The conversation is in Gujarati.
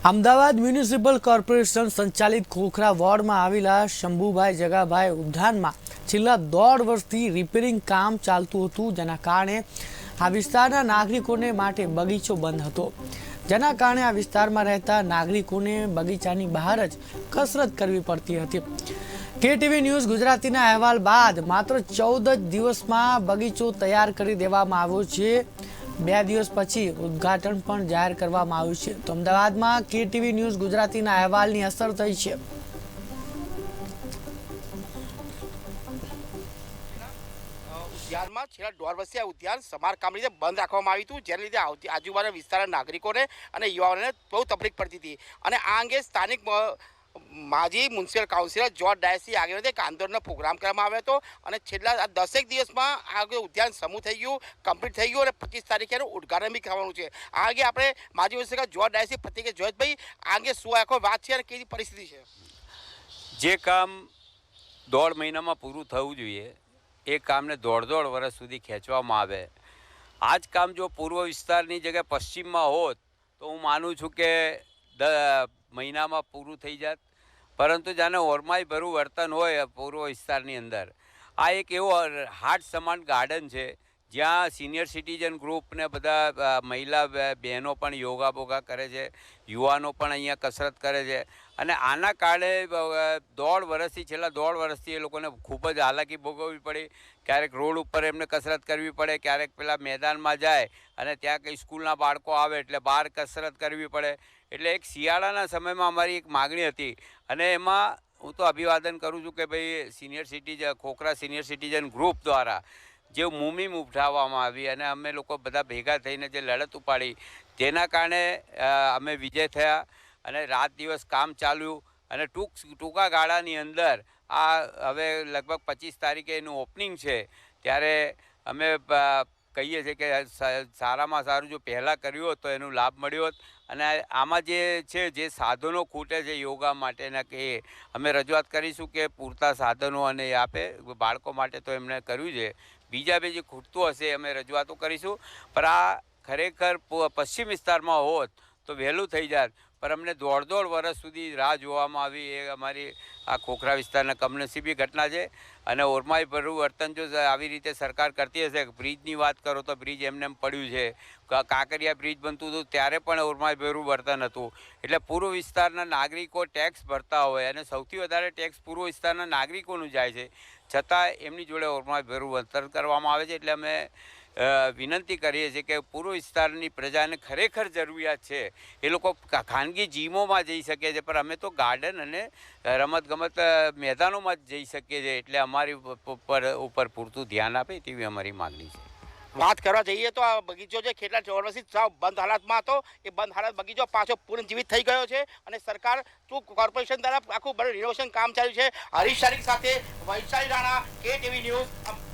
અમદાવાદ મ્યુનિસિપલ કોર્પોરેશન સંચાલિત ખોખરા વોર્ડમાં આવેલા શંભુભાઈ જગાભાઈ ઉદ્યાનમાં છેલ્લા 1.5 વર્ષથી રિપેરિંગ કામ ચાલતું હતું, જેના કારણે આ વિસ્તારના નાગરિકોને માટે બગીચો બંધ હતો, જેના કારણે આ વિસ્તારમાં રહેતા નાગરિકોને બગીચાની બહાર જ કસરત કરવી પડતી હતી। કેટીવી ન્યૂઝ ગુજરાતીના અહેવાલ બાદ માત્ર 14 જ દિવસમાં બગીચો તૈયાર કરી દેવામાં આવ્યો છે। 2 દિવસ પછી ઉદ્ઘાટન પણ જાહેર કરવામાં આવ્યું છે। તો અમદાવાદમાં કેટીવી ન્યૂઝ ગુજરાતીના અહેવાલની અસર થઈ છે। ઉદ્યાનમાં છેલ્લા 1.5 વર્ષથી આ ઉદ્યાન સમારકામ રીતે બંધ રાખવામાં આવ્યું હતું, જેના લીધે આજુબાજુના વિસ્તારના નાગરિકોને અને યુવાઓને બહુ તકલીફ પડતી હતી। અને આ અંગે સ્થાનિક માજી મ્યુનિસિપલ કાઉન્સિલર જ્યોર્જ ડાયસની આગેવાનીમાં એક આંદોલનનો પ્રોગ્રામ કરવામાં આવ્યો હતો અને છેલ્લા 10 દિવસમાં આ ઉદ્યાન સમૂહ થઈ ગયું, કમ્પ્લીટ થઈ ગયું અને 25 તારીખે એનું ઉદ્ઘાટન બી થવાનું છે। આ અંગે આપણે માજી મ્યુનિસિપલ જ્યોર્જ ડાયસની પ્રતિક્રિયા જ્યોર્જભાઈ, આ અંગે શું આખો વાત છે અને કેવી પરિસ્થિતિ છે? જે કામ 1.5 મહિનામાં પૂરું થવું જોઈએ એ કામને 1.5 વર્ષ સુધી ખેંચવામાં આવે। આ જ કામ જો પૂર્વ વિસ્તારની જગ્યાએ પશ્ચિમમાં હોત તો હું માનું છું કે મહિનામાં પૂરું થઈ જાત, પરંતુ જાણે ઓરમાઈ ભરું વર્તન હોય પૂર્વ વિસ્તારની અંદર। આ એક એવો હાટ સમાન ગાર્ડન છે જ્યાં સિનિયર સિટીઝન ગ્રુપ ને બધા મહિલા બહેનો પણ યોગા બોગા કરે છે, યુવાનો પણ અહીંયા કસરત કરે છે। અને આના કારણે 1.5 વર્ષથી છેલ્લા 1.5 વર્ષથી એ લોકોને ખૂબ જ હાલાકી ભોગવવી પડી। ક્યારેક રોડ ઉપર એમને કસરત કરવી પડે, ક્યારેક પેલા મેદાનમાં જાય અને ત્યાં કંઈ સ્કૂલના બાળકો આવે એટલે બહાર કસરત કરવી પડે। એટલે એક શિયાળાના સમયમાં અમારી એક માગણી હતી અને એમાં હું તો અભિવાદન કરું છું કે ભાઈ ખોખરા સિનિયર સિટીઝન ગ્રુપ દ્વારા જે મુહિમ ઉઠાવવામાં આવી અને અમે લોકો બધા ભેગા થઈને જે લડત ઉપાડી તેના કારણે અમે વિજય થયા અને રાત દિવસ કામ ચાલ્યું અને ટૂંકા ગાળાની અંદર આ હવે લગભગ 25 તારીખે એનું ઓપનિંગ છે। ત્યારે અમે કહીએ છીએ કે સારામાં સારું જો પહેલાં કર્યું હોત તો એનો લાભ મળ્યો હોત। અને આમાં જે છે જે સાધનો ખૂટે છે યોગા માટેના કે અમે રજૂઆત કરીશું કે પૂરતા સાધનો અને આપે બાળકો માટે તો એમણે કર્યું છે, બીજા બે જે ખૂટતું હશે અમે રજૂઆતો કરીશું। પણ આ ખરેખર પશ્ચિમ વિસ્તારમાં હોત તો વહેલું થઈ જાત, પણ અમને 1.5 વર્ષ સુધી રાહ જોવામાં આવી। એ અમારી આ ખોખરા વિસ્તારના કમનસીબી ઘટના છે અને ઓરમાઈ ભરું વર્તન જો આવી રીતે સરકાર કરતી હશે, બ્રિજની વાત કરો તો બ્રિજ એમને પડ્યું છે, કાંકરિયા બ્રિજ બનતું હતું ત્યારે પણ ઓરમાઈ ભરું વર્તન હતું। એટલે પૂર્વ વિસ્તારના નાગરિકો ટેક્સ ભરતા હોય અને સૌથી વધારે ટેક્સ પૂર્વ વિસ્તારના નાગરિકોનું જાય છે, છતાં એમની જોડે ઓરમાઈ ભરું વર્તન કરવામાં આવે છે। એટલે અમે વિનંતી કરીએ છીએ કે પૂર્વ વિસ્તારની પ્રજાને ખરેખર જરૂરિયાત છે એ લોકો ખાનગી જીમોમાં જઈ શકે છે, પણ અમે તો ગાર્ડન અને રમતગમત મેદાનોમાં જ જઈ શકીએ છીએ। એટલે અમારી ઉપર પૂરતું ધ્યાન આપે તેવી અમારી માગણી છે। વાત કરવા જઈએ તો આ બગીચો જે કેટલા 1.5 વર્ષથી સાવ બંધ હાલતમાં હતો, એ બંધ હાલત બગીચો પાછો પુનર્જીવિત થઈ ગયો છે અને સરકાર કોર્પોરેશન દ્વારા આખું રિનોવેશન કામ ચાલ્યું છે। હરીશ શારીક સાથે વૈશાલી રાણા, કેટીવી ન્યૂઝ।